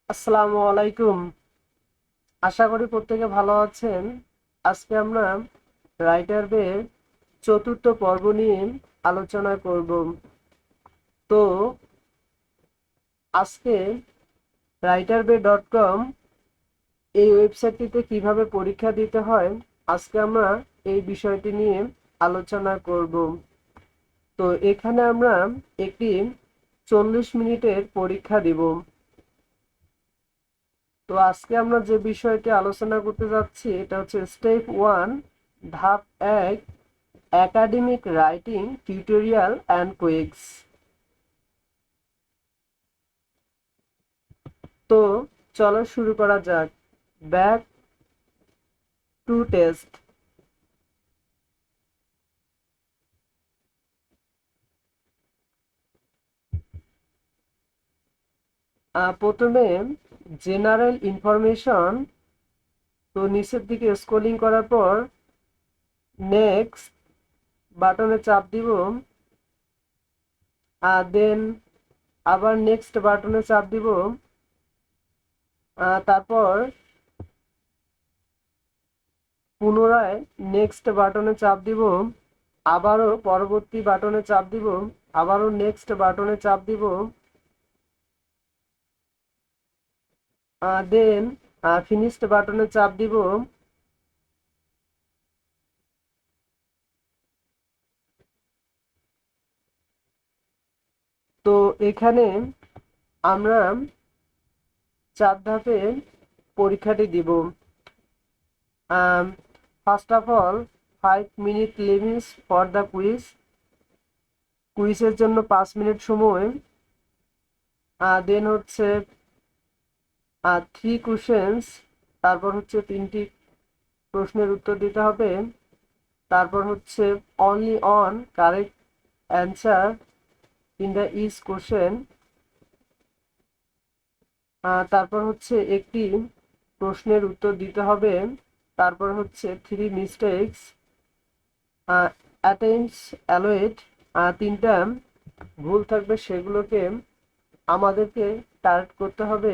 আসসালামু আলাইকুম। আশা করি প্রত্যেকে ভালো আছেন। আজকে আমরা রাইটার বের চতুর্থ পর্ব নিয়ে আলোচনা করব। তো আজকে writerbe.com এই ওয়েবসাইটটিতে কিভাবে পরীক্ষা দিতে হয়, আজকে আমরা এই বিষয়টি নিয়ে আলোচনা করব। তো এখানে আমরা একটি 40 মিনিটের পরীক্ষা দিব। তো আজকে আমরা যে বিষয়টি আলোচনা করতে যাচ্ছি এটা হচ্ছে স্টেপ 1, ধাপ 1, academic writing tutorial and quiz. তো চলো শুরু করা যাক। Back to test. প্রথমে জেনারেল ইনফরমেশন, তো নিচের দিকে স্ক্রলিং করার পর নেক্সট বাটনে চাপ দিব, দেন আবার নেক্সট বাটনে চাপ দিব, তারপর পুনরায় নেক্সট বাটনে চাপ দিব, আবারও পরবর্তী বাটনে চাপ দিব, আবারও নেক্সট বাটনে চাপ দিব, দেন ফিনিশড বাটনে চাপ দিব। তো এখানে আমরা 4 ধাপে পরীক্ষাটি দিব। First of all 5 minute limits for the quiz. কুইজের জন্য 5 মিনিট সময়। দেন হচ্ছে 3 কোশ্চেন্স, তারপর হচ্ছে 3টি প্রশ্নের উত্তর দিতে হবে। তারপর হচ্ছে only on correct answer in the each question. তারপর হচ্ছে একটি প্রশ্নের উত্তর দিতে হবে। তারপর হচ্ছে 3 মিস্টেক্স অ্যাটেম্পটস অ্যালোয়েড, 3টা ভুল থাকবে সেগুলোকে আমাদেরকে কারেক্ট করতে হবে।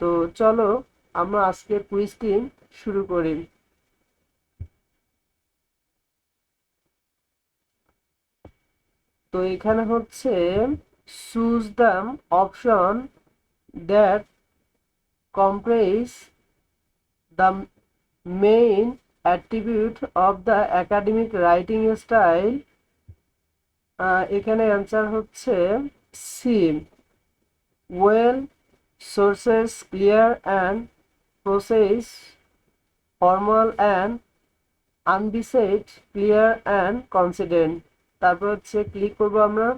তো চলো আমরা আজকের কুইজটি শুরু করি। তো এখানে হচ্ছে choose the option that comprise the main attribute of the academic writing style। এখানে অ্যান্সার হচ্ছে C, well, sources clear and process, formal and unbiased, clear and consistent. তারপর হচ্ছে ক্লিক করব আমরা,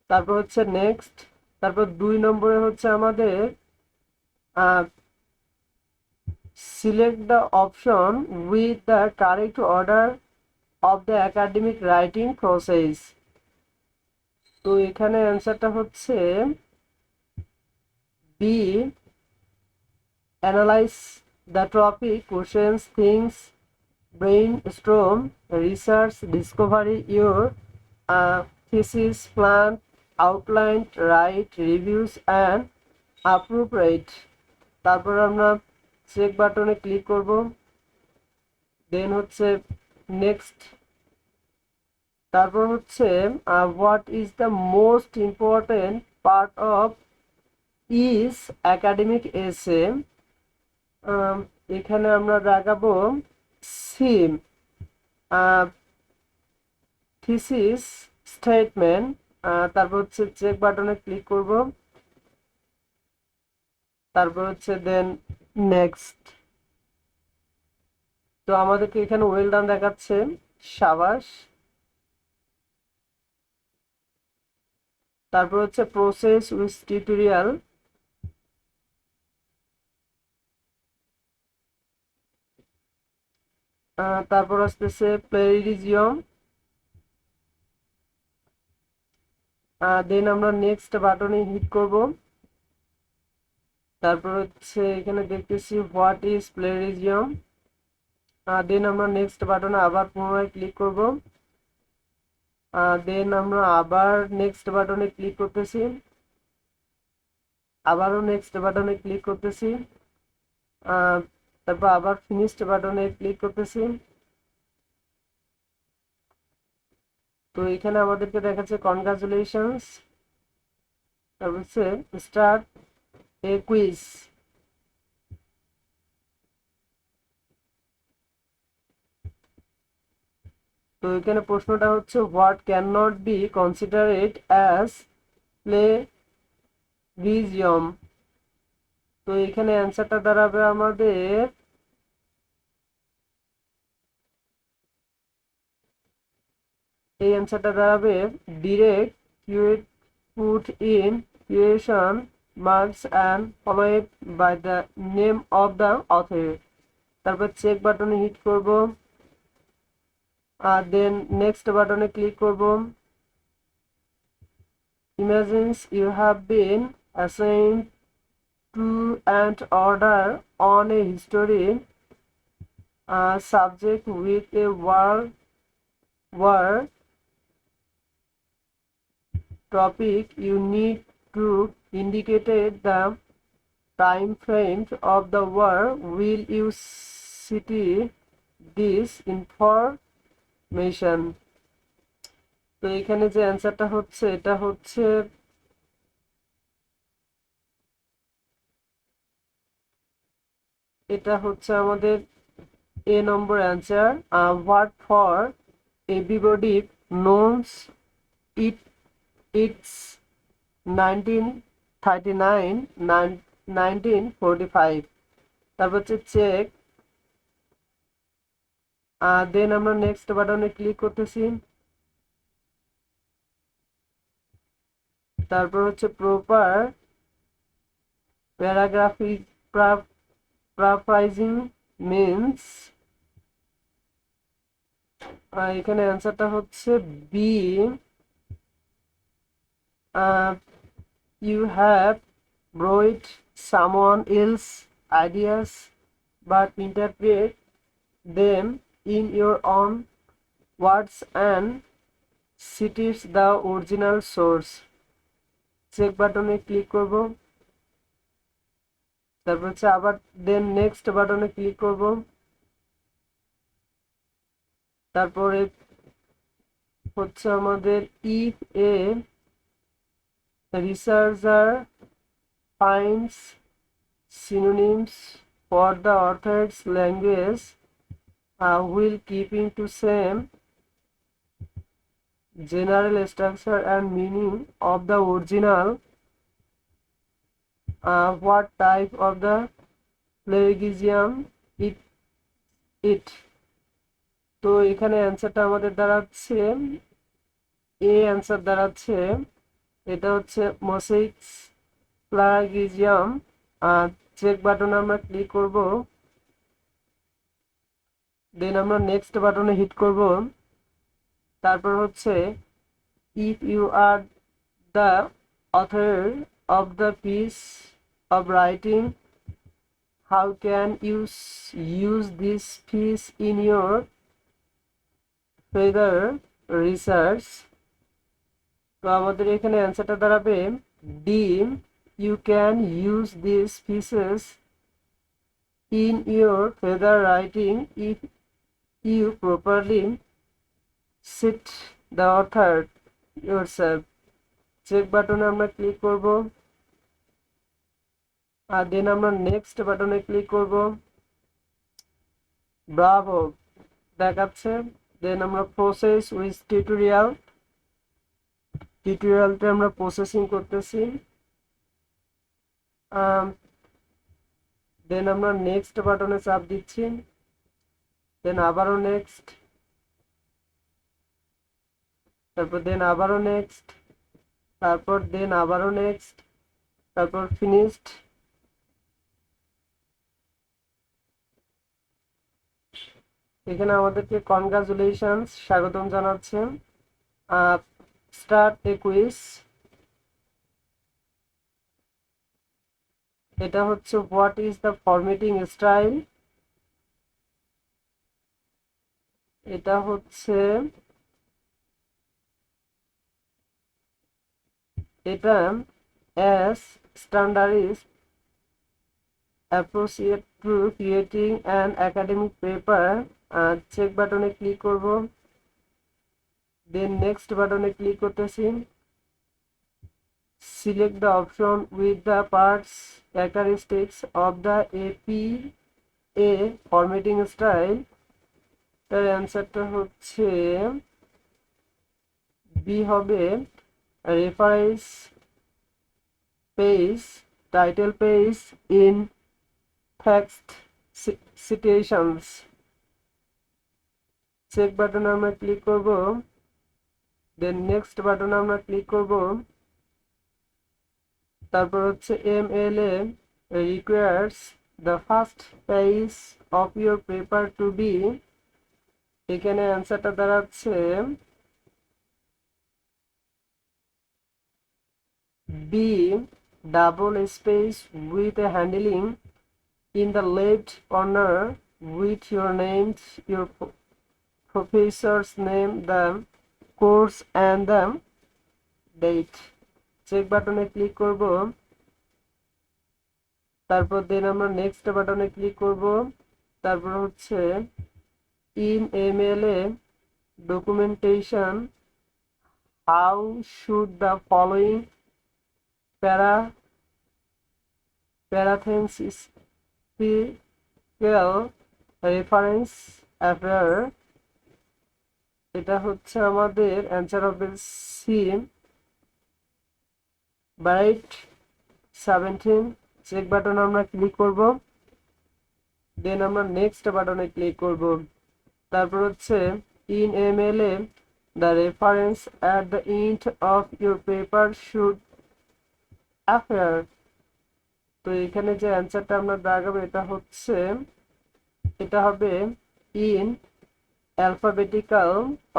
তারপর হচ্ছে নেক্সট। তারপর 2 নম্বরে হচ্ছে আমাদের select the option with the correct order of the academic writing process. তো এখানে অ্যান্সারটা হচ্ছে B, analyze the topic, questions, things, brainstorm, research, discovery your thesis, plan, outline, write, reviews and appropriate। তারপর আমরা চেক বাটনে ক্লিক করব, দেন হচ্ছে next. তারপর হচ্ছে what is the most important part of is academic এসে। এখানে আমরা দেখাবো সিম, থিসিস স্টেটমেন্ট। তারপর হচ্ছে চেক বাটনে ক্লিক করব, তারপর হচ্ছে দেন নেক্সট। তো আমাদেরকে এখানে ওয়েল ডান দেখাচ্ছে, সাবাস। তারপর হচ্ছে প্রসেস উইথ টিউটোরিয়াল। তারপর আসতেছে প্লেরিজিয়ম। দেন আমরা নেক্সট বাটনে হিট করব। তারপর হচ্ছে এখানে দেখতেছি হোয়াট ইজ প্লেরিজিয়ম। দেন আমরা নেক্সট বাটনে আবার পুনরায় ক্লিক করব। দেন আমরা আবার নেক্সট বাটনে ক্লিক করতেছি, আবারও নেক্সট বাটনে ক্লিক করতেছি, তারপর আবার ফিনিশড বাটনে ক্লিক করতেছি। তো এখানে আমাদেরকে দেখাচ্ছে কনগ্রাচুলেশনস, তারপর হচ্ছে স্টার্ট এ কুইজ। তো এখানে প্রশ্নটা হচ্ছে what can not be considered as plagiarism. তো এখানে অ্যান্সারটা দাঁড়াবে আমাদের এই অ্যান্সারটা দাঁড়াবে direct quote put in quotation marks and followed by the name of the author. তারপর চেক বাটনে হিট করব, আর দেন নেক্সট বাটনে ক্লিক করব। Imagines you have been assigned to an order on a history subject with a war topic. You need to indicate the time frame of the war. Will you cite this information? তো এখানে যে অ্যান্সারটা হচ্ছে এটা হচ্ছে আমাদের A number answer. What for everybody knows it it's 1939 1945। তারপর হচ্ছে চেক, দেন আমরা নেক্সট বাটনে ক্লিক করতেছি, তারপর হচ্ছে প্রপার প্যারাগ্রাফিক প্রাইজিং মিনস, এখানে অ্যান্সারটা হচ্ছে B. You have borrowed someone else's ideas but interpret them in your own words and cites the original source। Check বাটনে ক্লিক করব, তারপর হচ্ছে আবার দেন নেক্সট বাটনে ক্লিক করব। তারপরে হচ্ছে আমাদের if A researcher finds synonyms for the author's language while keeping to same general structure and meaning of the original, what type of the plagiarism it? তো এখানে অ্যান্সারটা আমাদের দাঁড়াচ্ছে অ্যান্সার দাঁড়াচ্ছে এটা হচ্ছে মোসাইক্স প্লাগিয়াম। চেক বাটনে আমরা ক্লিক করব, দেন আমরা নেক্সট বাটনে হিট করব। তারপর হচ্ছে if you are the author of the piece of writing how can you use this piece in your further research. তো আমাদের এখানে অ্যান্সারটা দাঁড়াবে D, you can use this pieces in your further writing if you properly cite the author yourself. Check বাটনে আমরা click করব, আর দেন আমরা নেক্সট বাটনে ক্লিক করব। ব্রাভো দেখাচ্ছে, দেন আমরা প্রসেস উইথ টিউটোরিয়ালটা আমরা প্রসেসিং করতেছি। দেন আমরা নেক্সট বাটনে চাপ দিচ্ছি, দেন আবারও নেক্সট, তারপর দেন আবারও নেক্সট, তারপর দেন আবারও নেক্সট, তারপর ফিনিশড। এখানে আমাদেরকে কনগ্রাচুলেশনস স্বাগতম জানাচ্ছে। স্টার্ট এ কুইজ, এটা হচ্ছে what is the formatting style. এটা হচ্ছে এটা as standards appropriate to creating an academic paper check বাটনে ক্লিক করব দেন নেক্সট বাটনে ক্লিক করতেছি select the option with the parts characteristics of the APA formatting style তার অ্যান্সারটা হচ্ছে বি হবে reference page title page in text citations check বাটনে আমরা ক্লিক করব দেন নেক্সট বাটনে আমরা ক্লিক করব তারপর হচ্ছে MLA requires the first page of your paper to be এখানে অ্যান্সারটা দাঁড়াচ্ছে B double space with a handling in the left corner with your name, your professor's name, the course and the date check বাটনে click করব তারপর দেন আমরা next বাটনে click করব তারপর হচ্ছে in MLA documentation how should the following parathencical reference appear এটা হচ্ছে আমাদের অ্যান্সার হবে সি বাইট 17 চেক বাটনে আমরা ক্লিক করব দেন আমরা নেক্সট বাটনে ক্লিক করব তারপর হচ্ছে in MLA the reference at the end of your paper should appear তো এখানে যে অ্যান্সারটা আমরা দাগাবো এটা হবে in alphabetical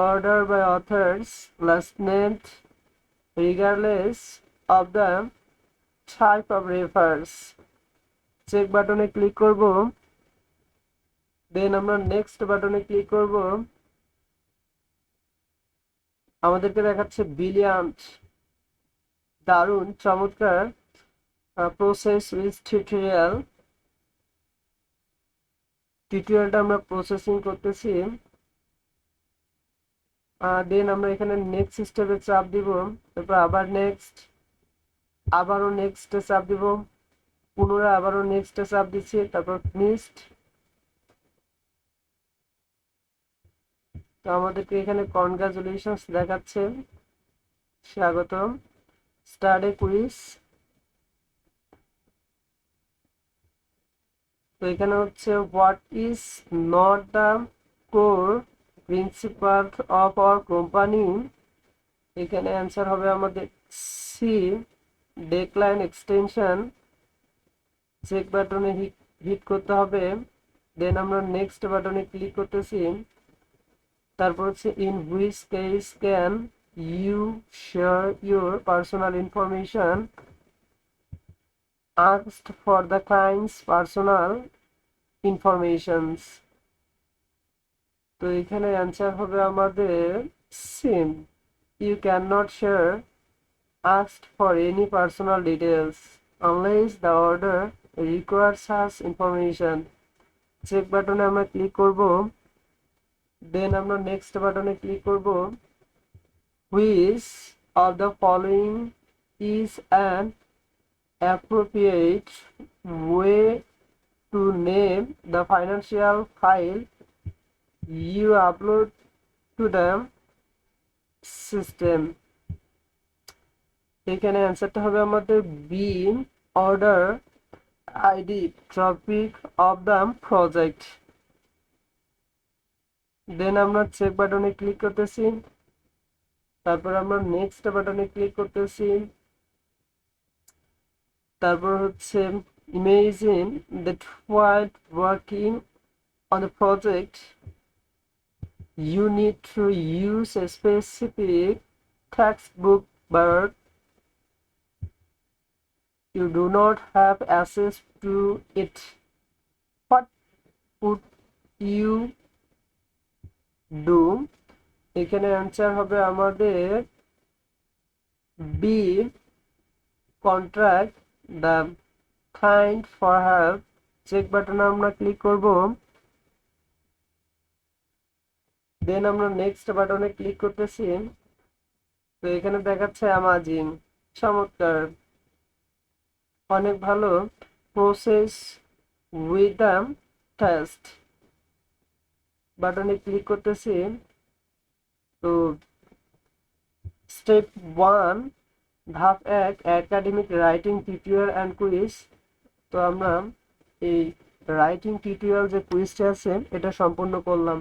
order by authors last named regardless of the type of reference check বাটনে ক্লিক করব দেন আমরা নেক্সট বাটনে ক্লিক করব আমাদেরকে দেখাচ্ছে ব্রিলিয়ান্ট দারুণ চমৎকার প্রসেস উইথ টিউটোরিয়ালটা আমরা প্রসেসিং করতেছি দেন আমরা এখানে নেক্সট স্টেপে চাপ দিব তারপর আবার নেক্সট আবারও নেক্সটে চাপ দিব পুনরায় আবারও নেক্সটে চাপ দিচ্ছি তারপর ফিনিশড তো আমাদেরকে এখানে কনগ্রাচুলেশনস দেখাচ্ছে স্বাগতম স্টার্ট এ কুইজ তো এখানে হচ্ছে what is not the core principal of our company এখানে অ্যান্সার হবে আমাদের সি ডেক্লাইন এক্সটেনশন চেক বাটনে হিট করতে হবে দেন আমরা নেক্সট বাটনে ক্লিক করতেছি তারপর হচ্ছে in which case can you share your personal information asked for the client's personal informations তো এখানে অ্যান্সার হবে আমাদের seem you can not share asked for any personal details unless the order requires such information check বাটনে আমরা click করব then আমরা next বাটনে click করব which of the following is an appropriate way to name the financial file you upload to the system এখানে অ্যান্সারটা হবে আমাদের B order ID topic of the project then আমরা চেক বাটনে ক্লিক করতেছি তারপর আমরা নেক্সট বাটনে ক্লিক করতেছি তারপর হচ্ছে imagine that while working on the project you need to use a specific textbook but you do not have access to it what would you do. এখানে অ্যান্সার হবে আমাদের B, contract the client for help. Check বাটনে আমরা click করব, then আমরা next বাটনে click করতেছি। তো এখানে দেখাচ্ছে অ্যামাজিং, চমৎকার, অনেক ভালো। প্রসেস উইথ দ্য টেস্ট বাটনে ক্লিক করতেছি। তো স্টেপ 1, ধাপ 1, academic writing tutorial and quiz. তো আমরা এই রাইটিং টিউটোরিয়াল যে কুইজটা আছে এটা সম্পূর্ণ করলাম।